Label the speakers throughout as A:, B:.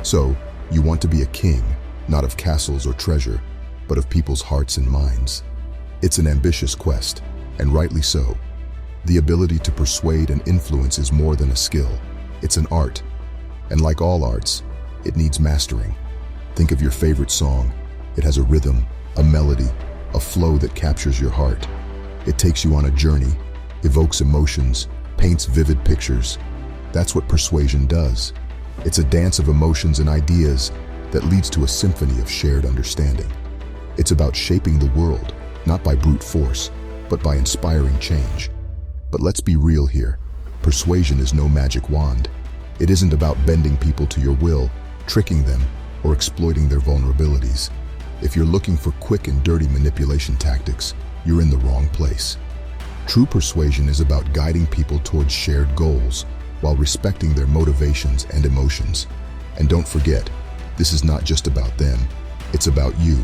A: So, you want to be a king, not of castles or treasure, but of people's hearts and minds. It's an ambitious quest, and rightly so. The ability to persuade and influence is more than a skill. It's an art. And like all arts, it needs mastering. Think of your favorite song. It has a rhythm, a melody, a flow that captures your heart. It takes you on a journey, evokes emotions, paints vivid pictures. That's what persuasion does. It's a dance of emotions and ideas that leads to a symphony of shared understanding. It's about shaping the world, not by brute force, but by inspiring change. But let's be real here. Persuasion is no magic wand. It isn't about bending people to your will, tricking them, or exploiting their vulnerabilities. If you're looking for quick and dirty manipulation tactics, you're in the wrong place. True persuasion is about guiding people towards shared goals while respecting their motivations and emotions. And don't forget, this is not just about them. It's about you.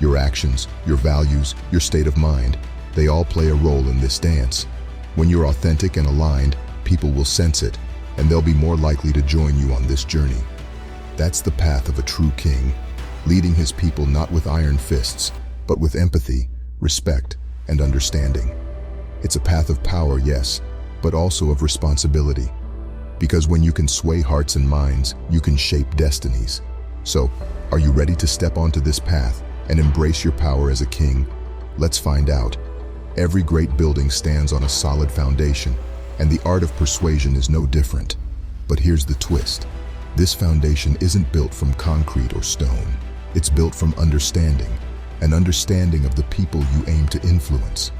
A: Your actions, your values, your state of mind, they all play a role in this dance. When you're authentic and aligned, people will sense it, and they'll be more likely to join you on this journey. That's the path of a true king, leading his people not with iron fists, but with empathy, respect, and understanding. It's a path of power, yes, but also of responsibility. Because when you can sway hearts and minds, you can shape destinies. So, are you ready to step onto this path and embrace your power as a king? Let's find out. Every great building stands on a solid foundation, and the art of persuasion is no different. But here's the twist. This foundation isn't built from concrete or stone. It's built from understanding, an understanding of the people you aim to influence.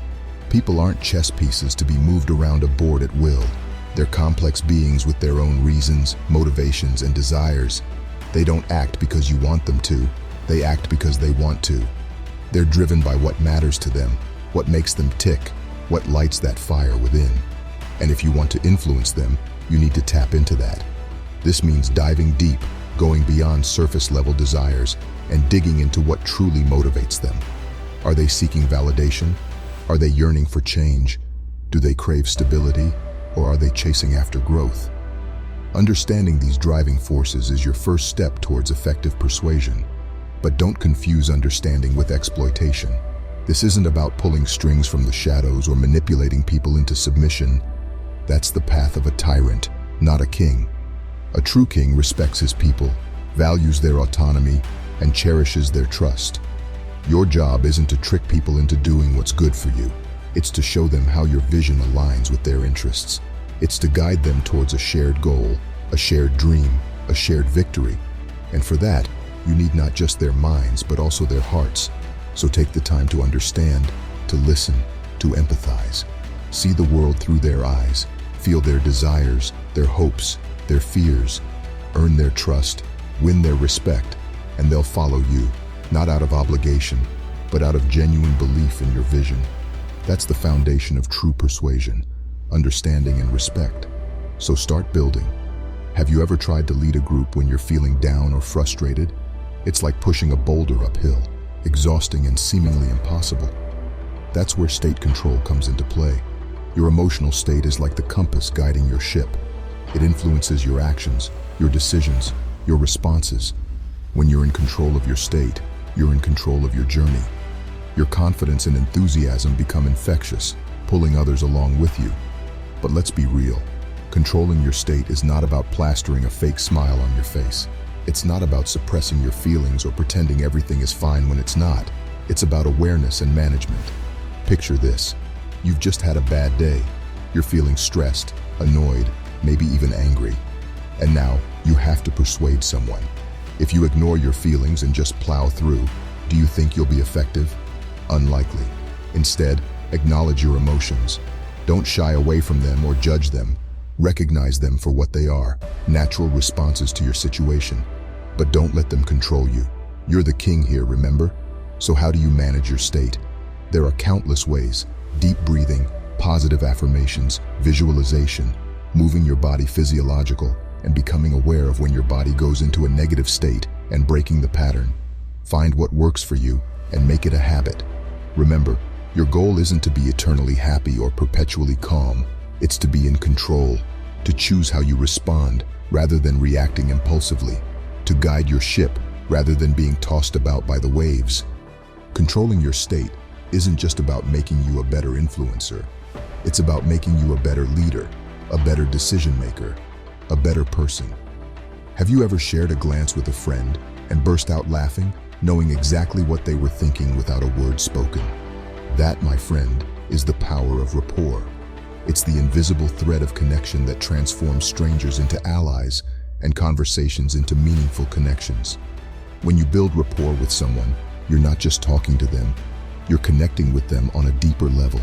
A: People aren't chess pieces to be moved around a board at will. They're complex beings with their own reasons, motivations, and desires. They don't act because you want them to. They act because they want to. They're driven by what matters to them, what makes them tick, what lights that fire within. And if you want to influence them, you need to tap into that. This means diving deep, going beyond surface-level desires, and digging into what truly motivates them. Are they seeking validation? Are they yearning for change? Do they crave stability? Or are they chasing after growth? Understanding these driving forces is your first step towards effective persuasion. But don't confuse understanding with exploitation. This isn't about pulling strings from the shadows or manipulating people into submission. That's the path of a tyrant, not a king. A true king respects his people, values their autonomy, and cherishes their trust. Your job isn't to trick people into doing what's good for you. It's to show them how your vision aligns with their interests. It's to guide them towards a shared goal, a shared dream, a shared victory. And for that, you need not just their minds, but also their hearts. So take the time to understand, to listen, to empathize. See the world through their eyes, feel their desires, their hopes, their fears. Earn their trust, win their respect, and they'll follow you, not out of obligation, but out of genuine belief in your vision. That's the foundation of true persuasion, understanding and respect. So start building. Have you ever tried to lead a group when you're feeling down or frustrated? It's like pushing a boulder uphill, exhausting and seemingly impossible. That's where state control comes into play. Your emotional state is like the compass guiding your ship. It influences your actions, your decisions, your responses. When you're in control of your state, you're in control of your journey. Your confidence and enthusiasm become infectious, pulling others along with you. But let's be real. Controlling your state is not about plastering a fake smile on your face. It's not about suppressing your feelings or pretending everything is fine when it's not. It's about awareness and management. Picture this. You've just had a bad day. You're feeling stressed, annoyed, maybe even angry. And now, you have to persuade someone. If you ignore your feelings and just plow through, do you think you'll be effective? Unlikely. Instead, acknowledge your emotions. Don't shy away from them or judge them. Recognize them for what they are, natural responses to your situation. But don't let them control you. You're the king here, remember? So how do you manage your state? There are countless ways: deep breathing, positive affirmations, visualization, moving your body physiological, and becoming aware of when your body goes into a negative state and breaking the pattern. Find what works for you and make it a habit. Remember, your goal isn't to be eternally happy or perpetually calm. It's to be in control, to choose how you respond rather than reacting impulsively, to guide your ship rather than being tossed about by the waves. Controlling your state isn't just about making you a better influencer. It's about making you a better leader, a better decision maker, a better person. Have you ever shared a glance with a friend and burst out laughing, knowing exactly what they were thinking without a word spoken? That, my friend, is the power of rapport. It's the invisible thread of connection that transforms strangers into allies and conversations into meaningful connections. When you build rapport with someone, you're not just talking to them, you're connecting with them on a deeper level.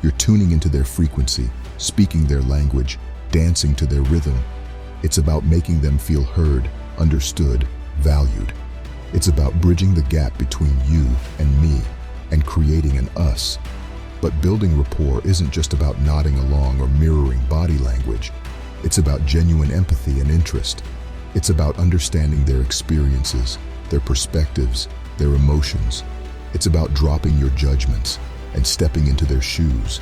A: You're tuning into their frequency, speaking their language, dancing to their rhythm. It's about making them feel heard, understood, valued. It's about bridging the gap between you and me and creating an us. But building rapport isn't just about nodding along or mirroring body language. It's about genuine empathy and interest. It's about understanding their experiences, their perspectives, their emotions. It's about dropping your judgments and stepping into their shoes.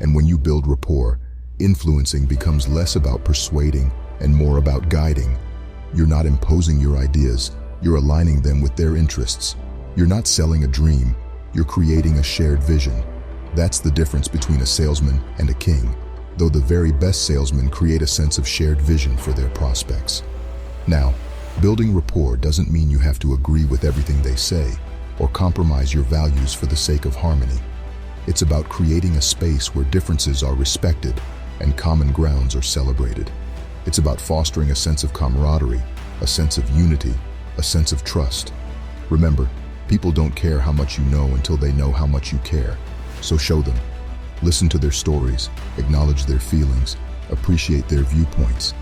A: And when you build rapport, influencing becomes less about persuading and more about guiding. You're not imposing your ideas, you're aligning them with their interests. You're not selling a dream, you're creating a shared vision. That's the difference between a salesman and a king, though the very best salesmen create a sense of shared vision for their prospects. Now, building rapport doesn't mean you have to agree with everything they say or compromise your values for the sake of harmony. It's about creating a space where differences are respected and common grounds are celebrated. It's about fostering a sense of camaraderie, a sense of unity, a sense of trust. Remember, people don't care how much you know until they know how much you care. So show them. Listen to their stories, acknowledge their feelings, appreciate their viewpoints.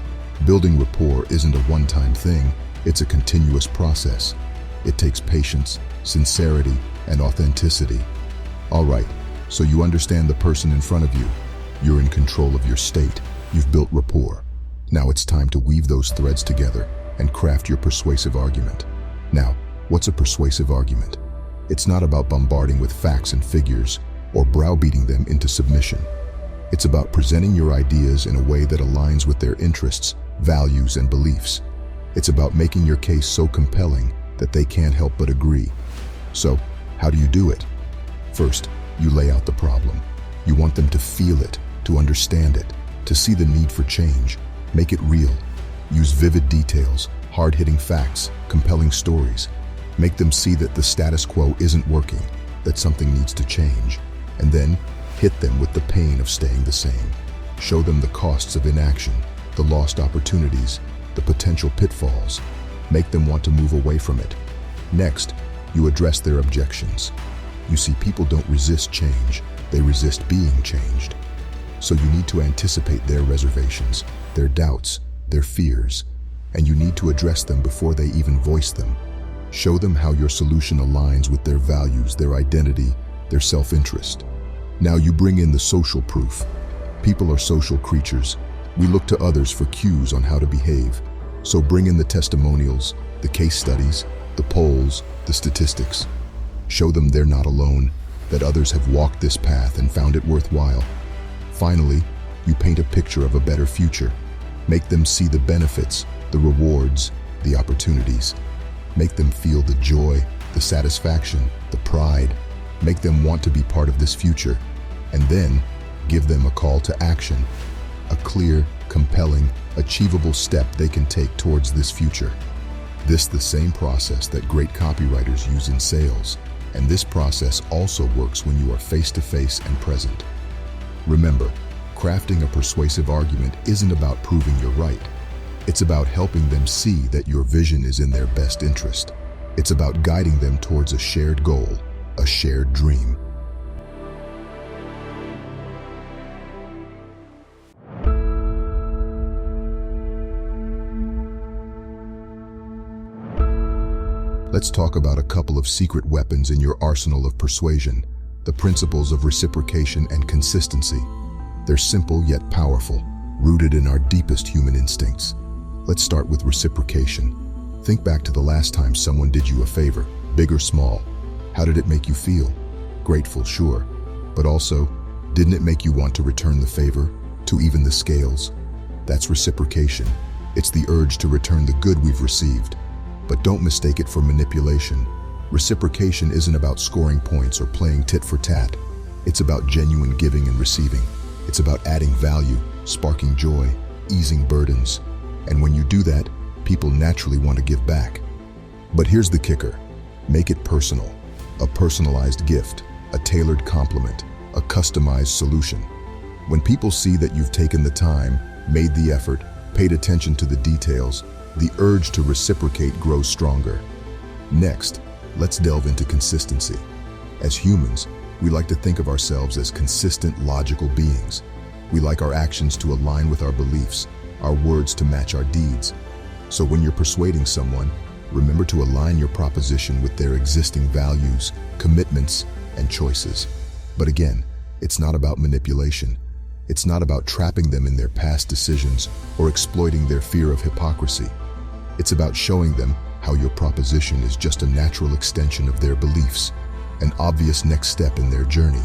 A: Building rapport isn't a one-time thing, it's a continuous process. It takes patience, sincerity, and authenticity. All right, so you understand the person in front of you. You're in control of your state. You've built rapport. Now it's time to weave those threads together and craft your persuasive argument. Now, what's a persuasive argument? It's not about bombarding with facts and figures or browbeating them into submission. It's about presenting your ideas in a way that aligns with their interests, values, and beliefs. It's about making your case so compelling that they can't help but agree. So, how do you do it? First, you lay out the problem. You want them to feel it, to understand it, to see the need for change. Make it real. Use vivid details, hard-hitting facts, compelling stories. Make them see that the status quo isn't working, that something needs to change. And then, hit them with the pain of staying the same. Show them the costs of inaction, the lost opportunities, the potential pitfalls. Make them want to move away from it. Next, you address their objections. You see, people don't resist change, they resist being changed. So you need to anticipate their reservations, their doubts, their fears, and you need to address them before they even voice them. Show them how your solution aligns with their values, their identity, their self-interest. Now you bring in the social proof. People are social creatures. We look to others for cues on how to behave. So bring in the testimonials, the case studies, the polls, the statistics. Show them they're not alone, that others have walked this path and found it worthwhile. Finally, you paint a picture of a better future. Make them see the benefits, the rewards, the opportunities. Make them feel the joy, the satisfaction, the pride. Make them want to be part of this future. And then, give them a call to action. A clear, compelling, achievable step they can take towards this future. This the same process that great copywriters use in sales. And this process also works when you are face-to-face and present. Remember, crafting a persuasive argument isn't about proving you're right. It's about helping them see that your vision is in their best interest. It's about guiding them towards a shared goal, a shared dream. Let's talk about a couple of secret weapons in your arsenal of persuasion, the principles of reciprocation and consistency. They're simple yet powerful, rooted in our deepest human instincts. Let's start with reciprocation. Think back to the last time someone did you a favor, big or small. How did it make you feel? Grateful, sure. But also, didn't it make you want to return the favor, to even the scales? That's reciprocation. It's the urge to return the good we've received. But don't mistake it for manipulation. Reciprocation isn't about scoring points or playing tit for tat. It's about genuine giving and receiving. It's about adding value, sparking joy, easing burdens. And when you do that, people naturally want to give back. But here's the kicker. Make it personal. A personalized gift, a tailored compliment, a customized solution. When people see that you've taken the time, made the effort, paid attention to the details, the urge to reciprocate grows stronger. Next, let's delve into consistency. As humans, we like to think of ourselves as consistent, logical beings. We like our actions to align with our beliefs, our words to match our deeds. So when you're persuading someone, remember to align your proposition with their existing values, commitments, and choices. But again, it's not about manipulation. It's not about trapping them in their past decisions or exploiting their fear of hypocrisy. It's about showing them how your proposition is just a natural extension of their beliefs, an obvious next step in their journey.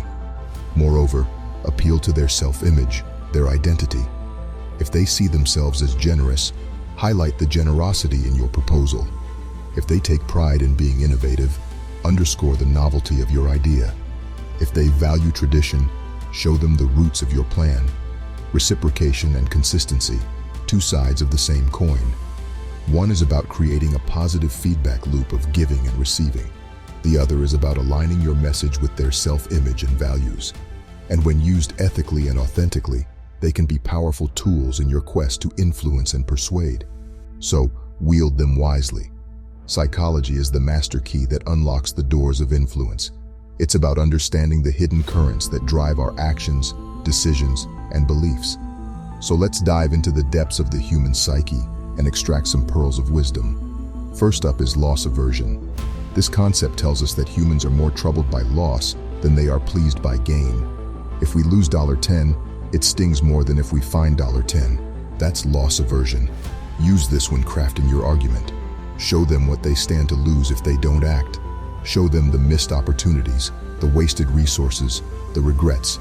A: Moreover, appeal to their self-image, their identity. If they see themselves as generous, highlight the generosity in your proposal. If they take pride in being innovative, underscore the novelty of your idea. If they value tradition, show them the roots of your plan. Reciprocation and consistency, two sides of the same coin. One is about creating a positive feedback loop of giving and receiving. The other is about aligning your message with their self-image and values. And when used ethically and authentically, they can be powerful tools in your quest to influence and persuade. So, wield them wisely. Psychology is the master key that unlocks the doors of influence. It's about understanding the hidden currents that drive our actions, decisions, and beliefs. So let's dive into the depths of the human psyche and extract some pearls of wisdom. First up is loss aversion. This concept tells us that humans are more troubled by loss than they are pleased by gain. If we lose $10, it stings more than if we find $10. That's loss aversion. Use this when crafting your argument. Show them what they stand to lose if they don't act. Show them the missed opportunities, the wasted resources, the regrets.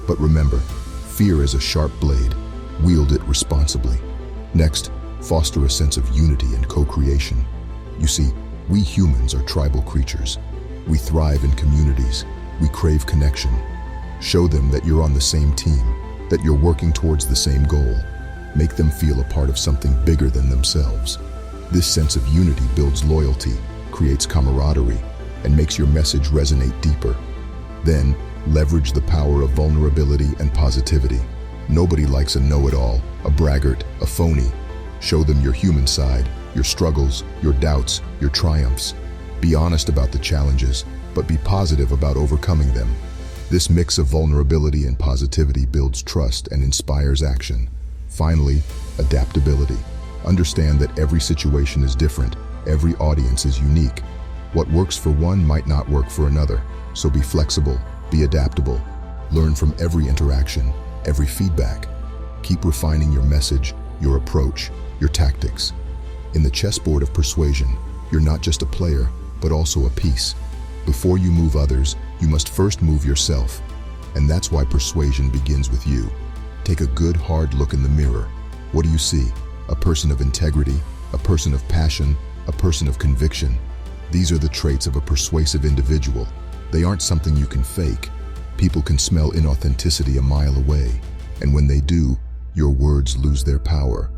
A: But remember, fear is a sharp blade. Wield it responsibly. Next, foster a sense of unity and co-creation. You see, we humans are tribal creatures. We thrive in communities. We crave connection. Show them that you're on the same team, that you're working towards the same goal. Make them feel a part of something bigger than themselves. This sense of unity builds loyalty, creates camaraderie, and makes your message resonate deeper. Then, leverage the power of vulnerability and positivity. Nobody likes a know-it-all, a braggart, a phony. Show them your human side, your struggles, your doubts, your triumphs. Be honest about the challenges, but be positive about overcoming them. This mix of vulnerability and positivity builds trust and inspires action. Finally, adaptability. Understand that every situation is different, every audience is unique. What works for one might not work for another, so be flexible, be adaptable. Learn from every interaction, every feedback. Keep refining your message, your approach, your tactics. In the chessboard of persuasion, you're not just a player, but also a piece. Before you move others, you must first move yourself. And that's why persuasion begins with you. Take a good, hard look in the mirror. What do you see? A person of integrity, a person of passion, a person of conviction. These are the traits of a persuasive individual. They aren't something you can fake. People can smell inauthenticity a mile away. And when they do, your words lose their power.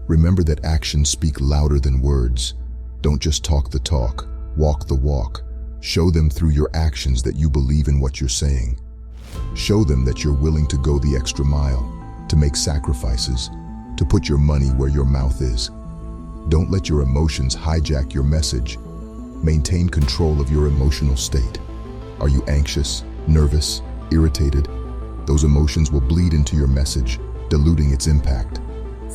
A: Remember that actions speak louder than words. Don't just talk the talk, walk the walk. Show them through your actions that you believe in what you're saying. Show them that you're willing to go the extra mile, to make sacrifices, to put your money where your mouth is. Don't let your emotions hijack your message. Maintain control of your emotional state. Are you anxious, nervous, irritated? Those emotions will bleed into your message, diluting its impact.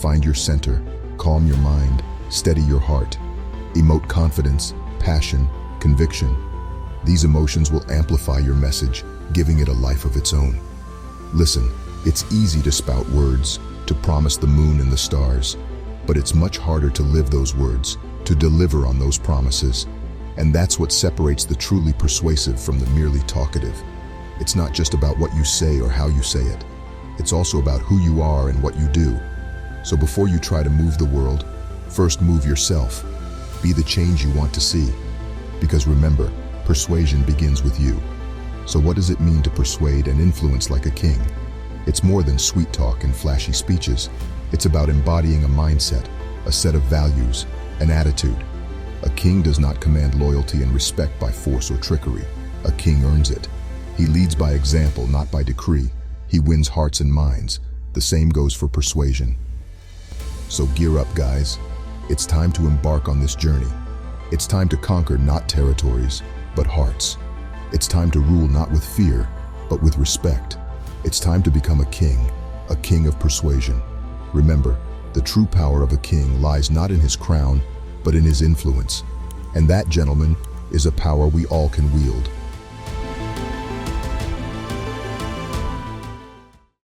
A: Find your center, calm your mind, steady your heart. Emote confidence, passion, conviction. These emotions will amplify your message, giving it a life of its own. Listen, it's easy to spout words, to promise the moon and the stars, but it's much harder to live those words, to deliver on those promises. And that's what separates the truly persuasive from the merely talkative. It's not just about what you say or how you say it. It's also about who you are and what you do. So before you try to move the world, first move yourself. Be the change you want to see. Because remember, persuasion begins with you. So what does it mean to persuade and influence like a king? It's more than sweet talk and flashy speeches. It's about embodying a mindset, a set of values, an attitude. A king does not command loyalty and respect by force or trickery. A king earns it. He leads by example, not by decree. He wins hearts and minds. The same goes for persuasion. So gear up, guys. It's time to embark on this journey. It's time to conquer not territories, but hearts. It's time to rule not with fear, but with respect. It's time to become a king of persuasion. Remember, the true power of a king lies not in his crown, but in his influence. And that, gentlemen, is a power we all can wield.